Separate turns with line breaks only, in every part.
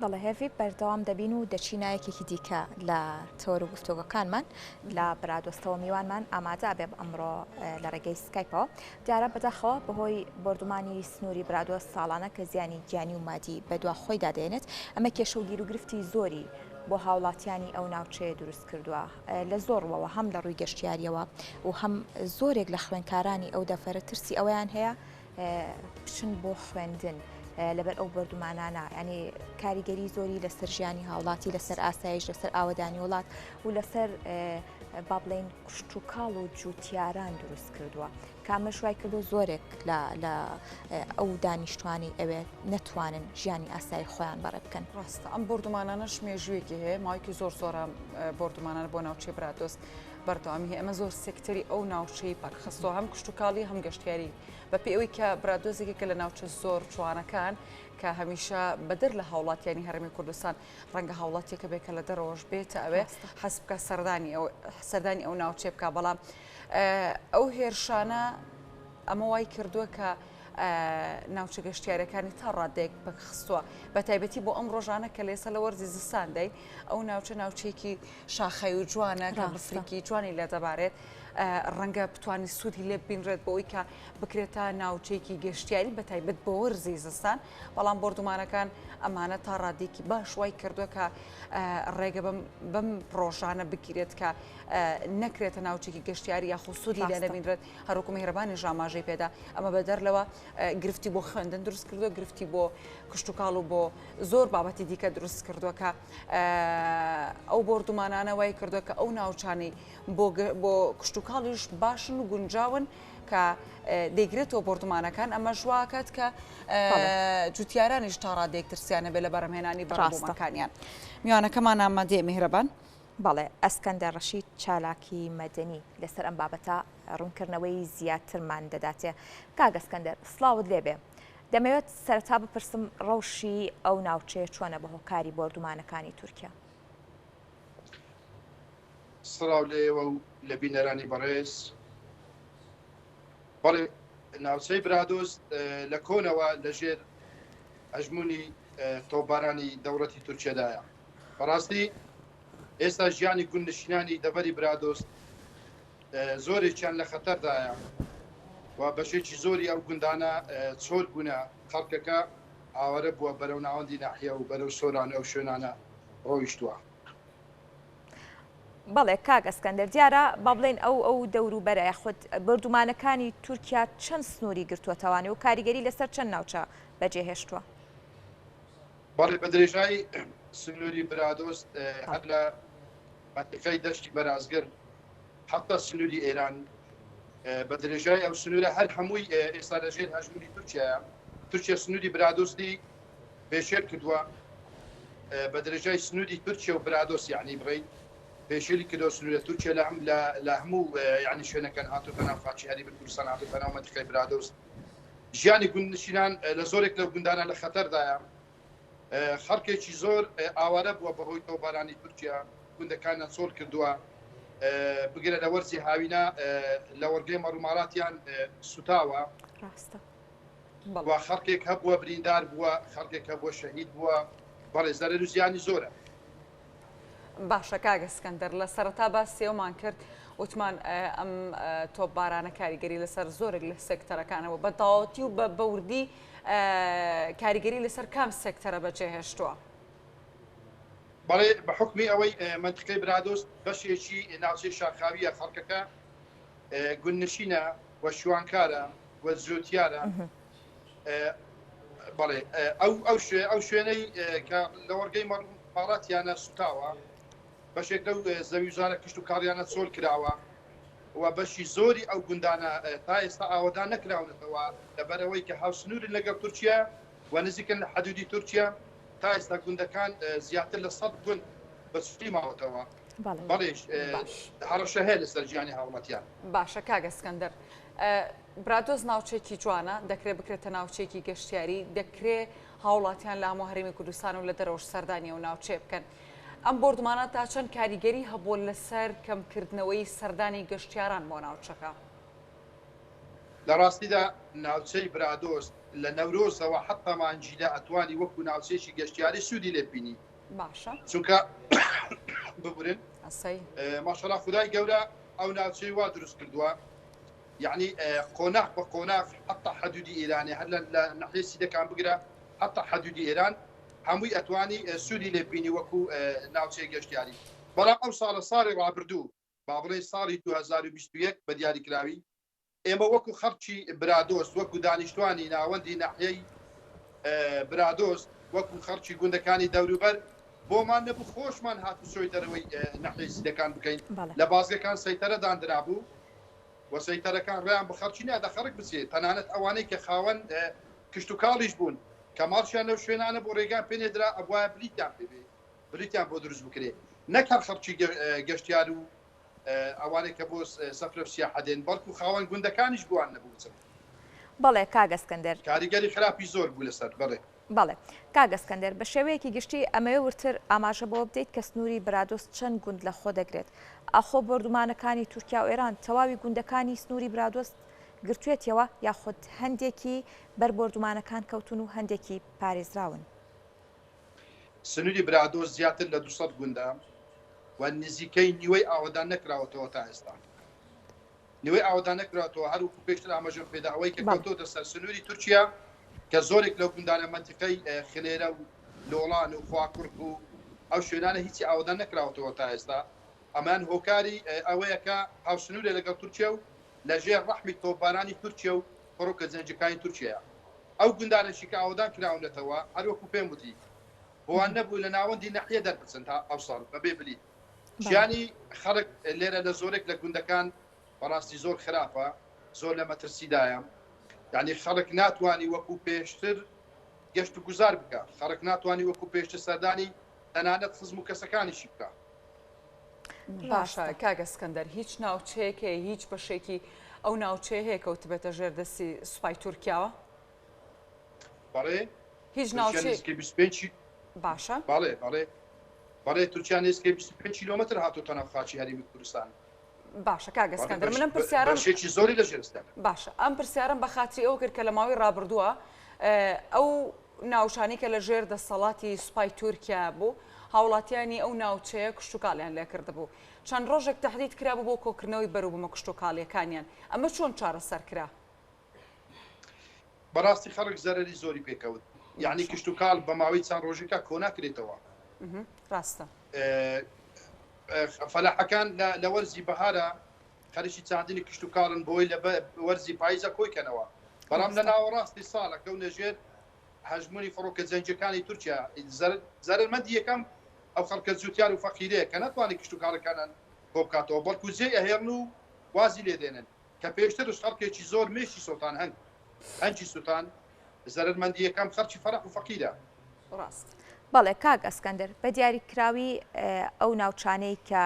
دەڵێ هێڤی بەردەوام دەبین و دەچینایەکێکی دیکە لە تۆر و گفتوگەکانمان لە برادۆستەوە میوانمان ئامادە بێ ئەمڕۆ لە ڕێگەی سکایپەوە دیارە بەداخەوە بەهۆی بردومانی سنووری برادۆست ساڵانە کە زیانی گیانی و مادی بەدوا خۆی دادێنێت ئەمە کێشە و گیر و گرفتی زۆری بۆ هاوڵاتیانی ئەو ناوچەیە دروست کردووە لە زۆرەوە هەم لە ڕووی گەشتیاریەوە و هەم زۆرێک لە خوێندکارانی ئەو دەفەرە ترسی ئەویان هەیە بچن بۆ خوێندن لەبەر ئەو بردومانانە ینی کاریگەری زۆری لەسەر ژیانی هاوڵاتی لەسەر ئاسایش لەسەر ئاوەدانی وڵات و لەسەر با بڵێن کشت و کاڵ و جوتیاران دروست کردووە کامەش وای کردو زۆرێک لە ئەو دانیشتوانی ئەوێت نەتوانن ژیانی ئاسایی خۆیان بەڕێ بکەن
ڕاستە ئەم بردومانانەش مێژوویەکی هەیە ماوەیەکی زۆر زۆرە بردومانان بۆ ناوچەی برادۆست بەردەوامی هەیە ئەمە زۆر سێکتەری ئەو ناوچەی پاکخستەوە هەم کشت و کاڵی هەم گەشتیاری بەپێی ئەوەی کە برادۆزێکێکە لە ناوچە زۆر جوانەکان کە هەمیشە بەدەر لە هاوڵاتیانی هەرمی کوردستان ڕەنگە هاوڵاتیەکە بێت کە لە دەرەوەش بێتە ئەوێ حەز بکە سەردانی ئەو ناوچێ بکە بەڵام ئەو هێرشانە ئەمە وای کردووە کە ناوچە گەشتیارەکانی تا ڕادێک بەخستووە بە تایبەتی بۆ ئەم ڕۆژانە کە لێسە لە وەرزی زستاندەی ئەو ناوچە ناوچەیەکی شاخەی و جوانە کە بفرێکی جوانی لە دەبارێت ڕەنگە بتوانانی سوودی لێ بینڕێت بۆەوەی کە بکرێتە ناوچەیەکی گەشتیاری بە تایبەت بۆ وەرزی زستان بەڵام بردومانەکان ئەمانە تا ڕادێکی باش وای کردووە کە ڕێگە بەم ڕۆژانە بگیرێت کە نەکرێتە ناوچێکی گەشتیاری یاخۆ سوودی لێ نەبینرێت هەروکو میهرەبانی ژاماژەی پێدا ئەمە بەدەرلەوە گرفتی بۆ خوێندن دروست کردووە گرفتی بۆ کشت و کاڵ و بۆ زۆر بابەتی دیکە دروست کردووە کە ئەو بردومانانە وای کردووە کە ئەو ناوچانی بۆ کشت و کاڵیش باشن و گونجاون کە دەیگرێتەوە بردومانەکان ئەمە ژواکات کە جوتیارانیش تا ڕادێک ترسیانە بێ لە بەرهەمهێنانی بەڕاستەکانیان میوانەکەمان ئامادەیە میهرەبان
بەڵێ ئەسکەندەر ڕەشید چالاکی مەدەنی لەسەر ئەم بابەتە ڕوونکردنەوەی زیاترمان دەداتێ کاک ئەسکەندەر سڵاوت لێبێ دەمەوێت سەرەتا بپرسم ڕەوشی ئەو ناوچەیە چۆنە بە هۆکاری بردومانەکانی تورکیا
سڵاو لێوە و لە بینەرانی بەڕێز بەڵێ ناوچەی برادۆست لە کۆنەوە لەژێر ئەژمونی تۆپبارانی دەوڵەتی تورکیادایە بەڕاستی ئێستا ژیانی گوندنشینانی دەبەری برادۆست زۆرێکیان لە خەتەردایە و بەشێکی زۆری ئەو گوندانە چۆل بوونە خەڵکەکە ئاوەرە بووە بەرەو ناوەندی ناحیە و بەرەو سۆرانە ئەو شوێنانە ڕۆیشتووە
بەڵێ کاک ئەسکەندەر دیارە با بڵێن ئەو دەوروبەرە یاخود بردومانەکانی تورکیا چەند سنووری گرتووەتەوانێ و کاریگەری لەسەر چەند ناوچە بەجێهێشتووە
بەڵێ بە درێژایی سنووری برادۆست هەر لە منطقەی دەشتی بەرازگر حتا سنووری ئێران بە درێژایی ئەو سنوورە هەر هەمووی ئێستا لەژێر هەژمونی تورکیایە تورکیا سنووری برادۆستی پێشێر کردووە بە درێژای سنووری تورکیا و برادۆست یعنی بڕێی پێشێری کردەوە سنوورە تورکیا لە هەموو یعنی شوێنەکان هاتووە بەناو خاچی هەرێمی کوردستان هاتووە بەناو منطقەی برادۆست ژیانی گوندنشینان لە زۆرێک لەو گوندانە لە خەتەردایە خەڵکێکی زۆر ئاوارە بووە بەهۆی تۆپبارانی تورکیا گوندەکانیان چۆڵ کردووە بگرە لە وەرزی هاوینە لە وەرگەی مەڕووماڵاتیان سوتاوە و خەڵکێک هەبووە بریندار بووە خەڵکێک هەبووە شەهید بووە بەڵێ زەرەر و زیانی زۆرە
باشە کاک ئەسکەندەر لە سەرەتا باسیێومان کرد وتمان ئەم تۆپبارانە کاریگەری لەسەر زۆرێک لە سێکتەرەکانەوە بە تەواوەتی و بە بەوردی کاریگەری لەسەر کام سێکتەرە بەجێهێشتووە
بەڵێ بە حکمی ئەوەی منطقەی برادۆست بەشێکی ناوچەی شاخاویە خەڵکەکە گوندنشینە و شوانکارە و زۆتیارە بەڵێ ئەو شوێنەی کە لە وەرگەی ماڵاتیانە سوتاوە بەشێک لەو زەویژانە کشت و کاڵیانە چۆل کراوە و بەشی زۆری ئەو گوندانە تا ئێستا ئاوەدان نەکراونەتەوە لەبەرەوەی کە هاوسنووری لەگەڵ تورکیا و نزیکن لە حەدودی تورکیا تا ئێستا گوندەکان زیاتر لە 100 گوند بەسوودی ماوەتەوە بەڵێ هەڕەشە هەیە لەسەر ژیانی هاوڵاتیان
باشە کاک ئەسکەندەر برادۆست ناوچێکی جوانە دەکرێت بکرێتە ناوچێکی گەشتیاری دەکرێت هاوڵاتیان لە هەموو هەرێمی کوردستان و لە دەرەوەش سەردانی و ناوچێ بکەن ئەم بردومانە تا چەند کاریگەری هەبوو لەسەر کەمکردنەوەی سەردانی گەشتیاران بۆ ناوچەکە
لە ڕاستیدا ناوچەی برادۆست لە نەورۆزەوە حتا مانجیدا ئەتوانی وەکو ناوچێکی گەشتیاری سوودی لێبینی
باشە
چونکە ببورن
ئەسەی
ماشەڵا خدای گەورە ئەو ناوچەی وا دروست کردووە یعنی قۆناغ بە قۆناغ حتا حەدودی ئێرانی هەر لە نەحیە سیدەکان بگرە حتا حەدودی ئێران هەمووی ئەتوانی سوودی لێبینی وەکو ناوچەی گەشتیاری بەڵام ئەو ساڵە ساڵی ڕابردوو با بڵێ ساڵی 2021 بە دیاریکراوی ئێمە وەکو خەڵکی برادۆست وەکو دانیشتوانی ناوەندی ناحیەی برادۆست وەکو خەڵکی گوندەکانی دەوروبەر بۆمان نەبوو خۆشمان هاتو سۆی دەرەوەی ناحیەی سیدەکان بکەین لە بازگەکان سەیتەرەدان درابوو و سەیتەرەکان ڕیان بە خەڵکی نادا خەڵک بچێت تەنانەت ئەوانەی کە خاوەن کشت و کاڵیش بوون کە ماڵشیان لەو شوێنانە بۆ ڕێگان پێنێدرا ئەوایە بلیتیان پێبێ بریتیان بۆ دروست بکرێ نەک هەر خەڵکی گەشتیار و ئەوانێک کە بۆ سەفرە سیاحە دێن بەڵکو خاوەن گوندەکانیش بووان نەبوو
بەڵێ کاگەسکەندەر
کاریگەری خراپی زۆر بوو لەسەر بڵێ
بەڵێ کاگەسکەندەر بە شێوەیەکی گشتی ئەمەوە ورتر ئاماژە بۆ بدەیت کە سنووری برادۆست چەند گوند لە خۆ دەگرێت ئاخۆ بردومانەکانی تورکیا و ئێران تەواوی گوندەکانی سنووری برادۆست گرتوێتەوە یاخود هەندێکی بەر بردومانەکان کەوتون و هەندێکی پارێزراون
سنووری برادۆست زیاتر لە 200 گوندە و نزیکەی نیوەی ئاوادان نەکراوەتەوە تا ئێستا نیوەی ئاوادان نەکراتەوە هەروکو پێشتر ئاماژەم پێدا ئەوەی کە کەوتۆتە سەر سنووری تورکیا کە زۆرێک لەو گوندانە منتیقەی خلێرە و لۆڵان و خواکوڕک و ئەو شوێنانە هیچی ئاوادان نەکراوەتەوە تا ئێستا ئەمان هۆکاری ئەوەیە کە هاوسنوورە لەگەڵ تورکیا و لەژێر ڕەحمی تۆپبارانی تورکیا و فڕۆکە جەنجەکانی تورکیا ئەو گوندانەشی کە ئاوادان کراونەتەوە هەروەکو پێم وتی بۆوان نەبوو لە ناوەندی نەحیە دەربچن تا ئەو ساڵ بەبێ بلیت ژیانی خەڵک لێرە لە زۆرێک لە گوندەکان بەڕاستی زۆر خراپە زۆر لە مەترسیدایە یعنی خەڵک ناتوانانی وەکو پێشتر گەشت و گوزار بکە خەڵک ناتوانانی وەکو پێشتر سەردانی تەنانەت خزم و کەسەکانیشی بکە
باشە کاگەسکەندەر هیچ ناوچەیەکێ هیچ بەشێکی ئەو ناوچەیە هەیە کەوتبێتە ژێردەستی سوپای تورکیاوە
بەڵێ
هیچ ناوچەیەکی
25
باشە
بەڵێ تورکیا نزیکەی 25 کیلۆمتر هاتوۆتە ناو خاچی هەرێمی کوردستان
باشە کاگەسکەندەر منم پرسیارم
بەشێکی زۆری لە ژێرستان
باشە ئەم پرسیارم بە خاتری ئەو کرد کە لە ماوەی ڕابردووە ئەو ناوچانی کە لە ژێر دەسەڵاتی سوپای تورکیا بوو هاوڵاتیانی ئەو ناوچەیە کشتتوکاڵیان لێکرد بوو چەند ڕۆژێک تهدید کرابوو بۆ کۆکردنەوەی بەرەو بمە کشتتوکاڵیەکانیان ئەمە چۆن چارەسەر کرا
بەڕاستی خەڵک زەرری زۆری پێکەوت یعنی کشتتوکاڵ بە ماوەی چەند ڕۆژێکە کۆناکرێتەوە
ڕاستە
فەلاحەکان لە وەرزی بەهارە خەریکی چاندنی کشتتوکاڵن بۆی لە وەرزی پاییزە کۆیکەنەوە بەڵام لە ناوەڕاستی ساڵە کەو نەژێر هەژمونی فڕۆکە جەنجەکانی تورکیا زەرمەندی یەکەم ئەو خەڵکە جووتیار و فەقیرەیە کە ناتوانێت کشتتوکاڵەکانان بۆ بکاتەوە بەڵکو جێ ئەهێڵن و وازی لێدێنن کە پێشترش خەڵکێکی زۆر مێشی سۆتان هەنگی سووتان زەرمەندی یەکەم خەڵکی فەرق و فەقیرە
ڕاست
بەڵێ کاک ئەسکەندەر بە دیاریکراوی ئەو ناوچانەی کە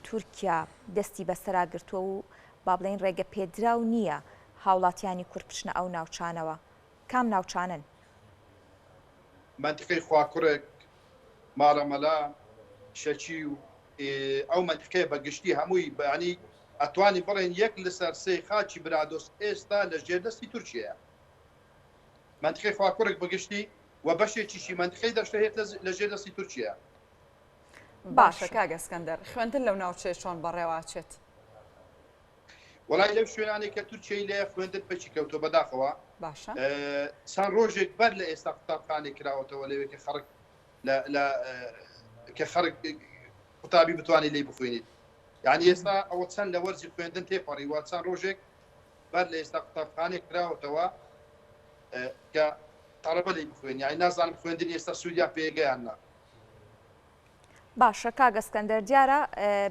تورکیا دەستی بەسەرا گرتووە و با بڵێن ڕێگە پێدراو نییە هاوڵاتیانی کورد بچنە ئەو ناوچانەوە کام ناوچانن
منتیقەی خواکوڕێک ماڵەمەلا شەچی و ئەو منتیقەیە بەگشتی هەمووی بەیانی ئەتوانی بڵێن یەک لەسەر سێ خاچی برادۆست ئێستا لە ژێردەستی تورکیایە منتیقەی خواکوڕێک بەگشتی و بەشێکیشی منتیقەی دەشتهێت لە ژێردەستی تورکیە
باشە کاگەسکەندەر خوێندن لەو ناوچەیە چۆن بەڕێواچێت
وەڵای لەو شوێنانی کە تورکیای لێ خوێندن پێچی کەوتۆ بەداخەوە
باشە
چەند ڕۆژێک بەر لە ئێستا قوتابخانێک کراوەتەوە لەوێ کە خەڵک کە خەڵک قوتابی بتوانێت لێی بخوێنیت یعنی ئێستا ئەوە چەند لە وەرزی خوێندن تێپەڕی وا چەند ڕۆژێک بەر لە ئێستا قوتابخانێک کراوەتەوە کە تەڵەبە لێی بخوێن یعنی نازانم خوێندنی ئێستا سوودیان پێگەیاننا
باشە کاگەسکەندەر دیارە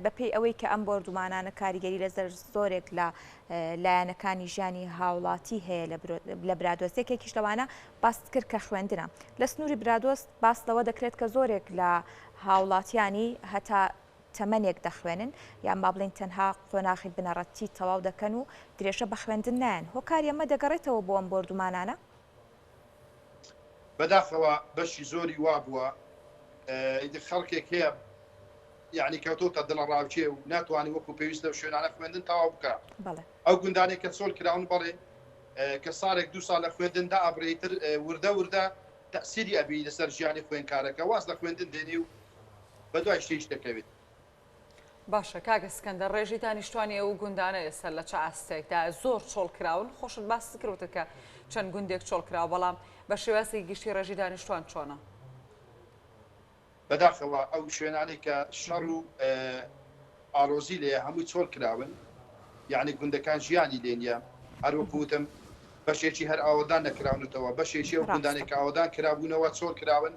بەپێی ئەوەی کە ئەم بردومانانە کاریگەری لە زۆرێک لە لایەنەکانی ژیانی هاوڵاتی هەیە لە برادۆستێکێکیش لەوانە باست کرد کە خوێندنە لە سنووری برادۆست باس لەوە دەکرێت کە زۆرێک لە هاوڵاتیانی هەتا تەمەنێک دەخوێنن یان با بڵێن تەنها قۆناغی بنەڕەتی تەواو دەکەن و درێژە بە خوێندن نایەن هۆکاری ئەمە دەگەڕێتەوە بۆ ئەم بردومانانە
بەداخەوە بەشی زۆری وا بووە خەڵکێک هەیە یعنی کەوتۆتە دڵە ڕاوچێ و ناتوانانی وەکو پێویست لەو شوێنانە خوێندن تەواو بکە ئەو گوندانێک کە چۆل کراون بەڵێ کە ساڵێک دو ساڵ لە خوێندندا ئەبرێتتر وردە تەسیری ئەبی لەسەر ژیانی خوێندکارەکە واز لە خوێندن دێنی و بە دوای شتێک دەکەوێت.
باشە کاگە سکەندەر ڕێژی دانیشتوانی ئەو گوندانە ئێستا لە چ ئاستێکدا زۆر چۆڵ کراون خۆشت باس کردوتە کە چەند گوندێک چۆڵ کراوە بەڵام بە شێوازی گشتی ڕێژی دانیشتوان چۆنە؟
بەداخەوە ئەو شوێنانی کە شەڕ و ئالۆزی لێ هەمووی چۆڵ کراون یعنی گوندەکان ژیانی لێنە هەروەکوتم بەشێکی هەر ئاوادان نەکراونەوە بەشێکی ئەو گوندانێک کە ئاوادان کرابوونەوە چۆڵ کراون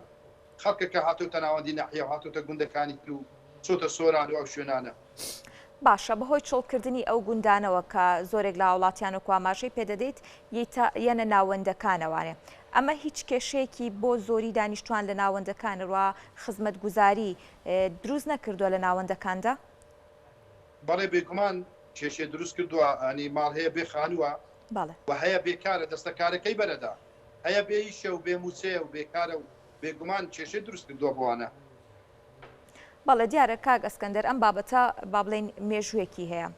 خەڵکەکە هاتوتە ناوەندی ناحیە هاتوتە گوندەکانی تر و چۆتە سۆران و ئەو شوێنانە.
باشە بەهۆی چۆڵکردنی ئەو گوندانەوە کە زۆرێک لە وڵاتیان و کواماژەی پێدەدەیت یەنە ناوەندەکانەوانێ ئەمە هیچ کێشەیەکی بۆ زۆری دانیشتوان لە ناوەندەکانەوە خزمەتگوزاری دروست نەکردووە لە ناوەندەکاندا؟
بەڵێ بێگومان کێشێ دروست کردووە ئەنی ماڵ هەیە بێ خانووە و هەیە بێکارە دەستەکارەکەی بەرەدا هەیە بێ ئیشە و بێ موچەیە و بێکارە و بێگومان کێشەی دروست کردووە بۆوانە.
بەڵێ دیارە کاک ئەسکەندەر ئەم بابەتە با بڵێن مێژوویەکی هەیە.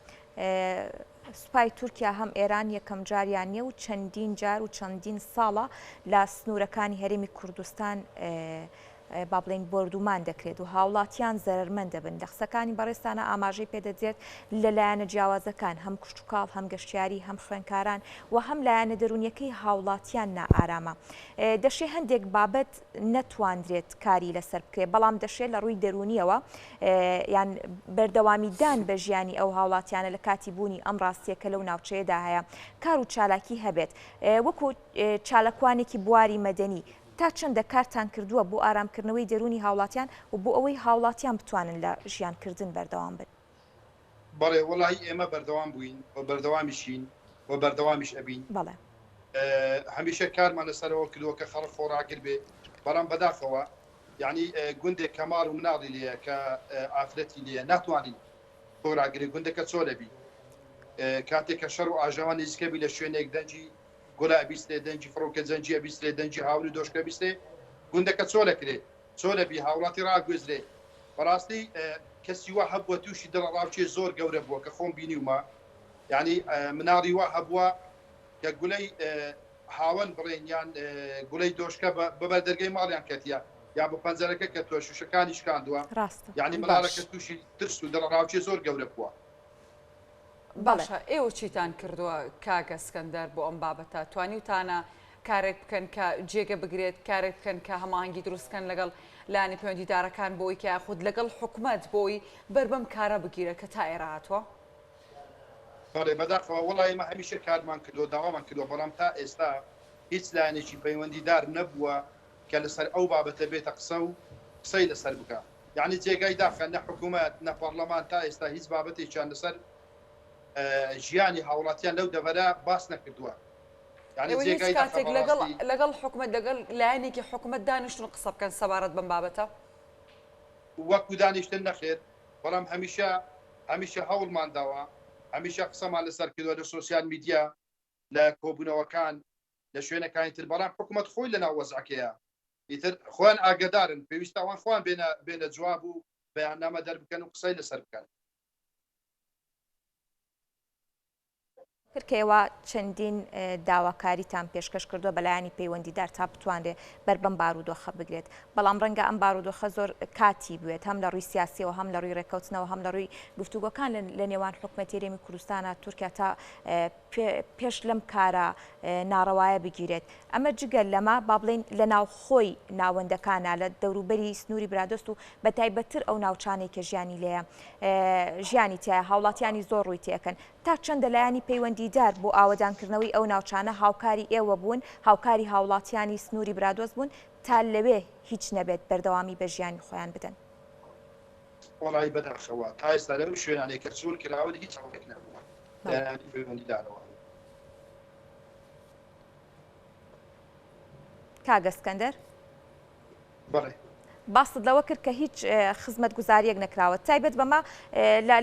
سوپای تورکیا هەم ئێران یەکەم جاریان نیە و چەندین جار و چەندین ساڵە لە سنوورەکانی هەرێمی کوردستان با بڵێن بردومان دەکرێت و هاوڵاتیان زەرمەند دەبن. لە قسەکانی بەڕێستانە ئاماژەی پێدەدرێت لەلایەنە جیاوازەکان هەم کشتتوکاڵ هەم گەشتیاری هەم خوێنکاران و هەم لایەنە دەرونیەکەی هاوڵاتیان نائارامە. دەشێ هەندێک بابەت نەتواندرێت کاری لەسەر بکرێت بەڵام دەشێت لە ڕووی دەرونیەوە یان بەردەوامیدان بە ژیانی ئەو هاوڵاتیانە لە کاتی بوونی ئەم ڕاستیەکە لەو ناوچەیەدا هەیە کار و چالاکی هەبێت وەکو چالاکوانێکی بواری مەدەنی تا چەندە کارتان کردووە بۆ ئارامکردنەوەی دەرونی هاوڵاتیان و بۆ ئەوەی هاوڵاتیان بتوانن لە ژیانکردن بەردەوام بن؟
بەڵێ وەڵی ئێمە بەردەوام بووین و بەردەوامیشین و بەردەوامیش ئەبین.
بەڵێ
هەمیشە کارمان لەسەرەوە کردووە کە خەڵک خۆراگر بێ بەڵام بەداخەوە یعنی گوندێک کەماڵ و مناڵی لێە کە ئافرەتی لێە ناتوانین خۆراگری گوندەکە چۆ لەبی کاتێک کە شەڕ و ئاژەوان نزیکەبی لە شوێنێک دەنجی گوڵا بیستێ دەنجی فڕۆکە جەنجی بیستێ دەنجی هاوری دۆشکە بیستێ گوندەکە چۆ لەکرێ چۆ لەبی هاوڵاتی ڕاگوێزرێ بەڕاستی کەسی وا هەبووە تووشی دڵڕاوچێ زۆر گەورە بووە کە خۆم بینیومە یعنی مناڵی وا هەبووە کە گولەی هاوەن بڕێنیان گوڵەی دۆشکە بەبەر دەرگەی ماڵیان کەتیە یا بە پەنجەرەکە کە تۆ شوشەکانی شکاندووە یعنی مڵارەکە تووشی ترس و دڵڕاوچێ زۆر گەورە بووە.
باشە ئێوە چیتان کردووە کاگە سکەندەر بۆ ئەم بابەتە توانی وتانە کارێک بکەن کە جێگە بگرێت کارێک بکەن کە هەماهنگگی دروستکەن لەگەڵ لانی پەیوەندیدارەکان بۆی کە خودت لەگەڵ حکوومەت بۆی بەربەم کارە بگیرە کە تا ئێرە هاتووە؟
بەڵێ بەداخەوە وڵی مە هەمیشە کارمان کردو داوامان کردو بەڵام تا ئێستا هیچ لایەنێکی پەیوەندیدار نەبووە کە لەسەر ئەو بابەتە بێتە قسە و قسەی لەسەر بکە یعنی جێگای داخە نە حکوومەت نە پەرلەمان تا ئێستا هیچ بابەتێکیان لەسەر ژیانی هاوڵاتیان لەو دەبەرە باس نەکردووە.
کاتێک لەگەڵ حکوومەت لەگەڵ لایەنێکی حکوومەت دانیشتن قسە بکەن سەبارەت بەم بابەتە
وەکو دانیشتن نەخێت بەڵام هەمیشە هەوڵمان داوە هەمیشە قسەمان لەسەر کردووە لە سوسیال میدیا لە کۆبوونەوەکان لە شوێنەکانی تر بەڵام حکوومەت خۆی لە ناو وەزعەکەیە ئیتر خۆیان ئاگدارن پێویستەوان خۆیان بێنە جواب و بەیاننامە دەربکەن و قسەی لەسەر بکەن.
کەەوە چەندین داواکاریتان پێشکەش کردووە بەلایانی پەیوەندیدار تا بتوانێت بەربەم بارودۆخە بگرێت بەڵام ڕەنگە ئەم بارودۆخە زۆر کاتی بوێت هەم لە ڕووی سیاسیەوە هەم لە ڕووی ڕێکەوتنەوە هەم لە ڕووی گفتوگۆکان لە نێوان حکوومەتی هەرێمی کوردستانە تورکیا تا پێش لەم کارە ناڕەوایە بگیرێت. ئەمە جگەل لەمە با بڵێن لە ناو خۆی ناوەندەکانە لە دەوروبەری سنووری برادۆست و بە تایبەتتر ئەو ناوچانێک کە ژیانی لێیە ژیانی تایە هاوڵاتیانی زۆر ڕووی تێکەن تا چەندە لایانی پەیوەندیدار بۆ ئاوەدانکردنەوەی ئەو ناوچانە هاوکاری ئێوە بوون هاوکاری هاوڵاتیانی سنووری برادۆست بوون تا لەوێ هیچ نەبێت بەردەوامی بە ژیانی خۆیان بدەن.
وڵی بەداخەوە تا ئێستا لەو شوێنانێک کە چۆر کراوە هیچ هەڵێک نەبووە لایانی پەیوەندیدارەوە.
کاگە سکەندەر
بەڵێ
باست لەوە کرد کە هیچ خزمەت گوزاریەک نەکراوە تایبەت بەمە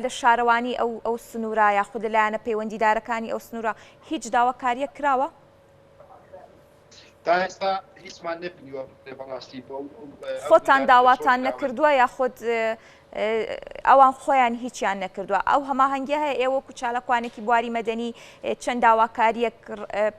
لە شارەوانی ئەو سنوورە یاخود لەلایەنە پەیوەندیدارەکانی ئەو سنوورە هیچ داواکاریەک کراوە؟
تا ئێستا هیچمان نەبینیوە بەڕاستی
خۆتان داواتان نەکردووە یاخود ئەوان خۆیان هیچیان نەکردووە ئەو هەماهەنگی هەیە ئێوە کوچالەکوانێکی بواری مەدەنی چەند داواکاریەک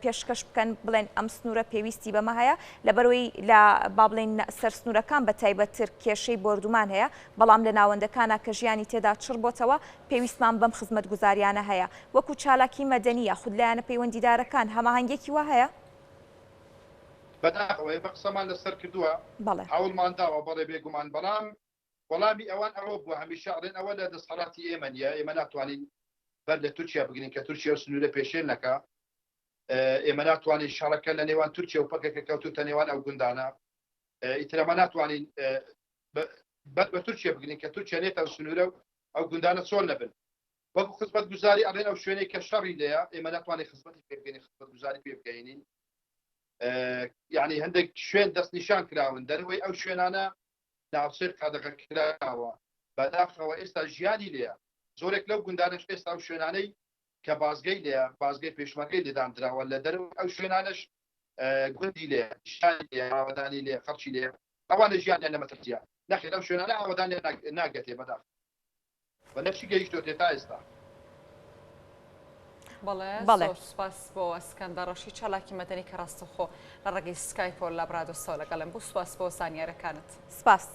پێشکەش بکەن بڵێن ئەم سنوورە پێویستی بەمە هەیە لەبەرەوەی لە با بڵێن سەر سنوورەکان بە تایبەتتر کێشەی بردومان هەیە بەڵام لە ناوەندەکانە کە ژیانی تێدا چڕ بۆتەوە پێویستمان بەم خزمەت گوزاریانە هەیە وەکو چالاکی مەدەنیە خود لایەنە پەیوەندیدارەکان هەماهەنگێکی وا هەیە
بەداخەوەی بە قسەمان لەسەر کردووە هەوڵمان داوە بەڵێ بێگومان بەڵام وەڵامی ئەوان ئەوە بووە هەمیشە ئەڵێن ئەوە لە دەسەڵاتی ئێمە نیە ئێمە ناتوانین بەر لە تورکیا بگرین کە تورکیا سنوورە پێشێن نەکە ئێمە ناتوانین شەڕەکە لە نێوان تورکیا و پەکێکە کەوتوتە نێوان ئەو گوندانە ئیترەمە ناتوانین بە تورکیا بگرین کە تورکیا نێتە سنوورە ئەو گوندانە چۆن نەبن وەکو خزمەت گوزاری ئەڵێن ئەو شوێنەی کە شەڕی لەیە ئێمە ناتوانین خزمەتی پێ بگەین خزمەت گوزاری پێ بگەینین یعنی هەندێک شوێن دەست نیشان کراون دەرەوەی ئەو شوێنانە ناوچێر قادەغە کراوە بەداخەوە ئێستا ژیانی لێە زۆرێک لەو گوندانش ئێستا ئەو شوێنانەی کە بازگەی لێە بازگەی پێشمەکەی لێدانراوە لە دەرەوە ئەو شوێنانش گوندی لێ ژیانی لێ ئاوەدانی لێ خەڵکی لێ ئەوانە ژیانیان نەمەترجیا نەخێر ئەو شوێنانە ئاوەدانی ناگەتێ بەداخ بە نەفشی گەیشتۆ تا ئێستا
بەڵێ سوپاس بۆ ئەسکەندەڕەشی چالاکی مەدەنی کە ڕاستەخۆ لە ڕێگەی سکایپۆ لە برادۆسەوە لەگەڵم بوو سوپاس بۆ زانیارەکانت
سپاس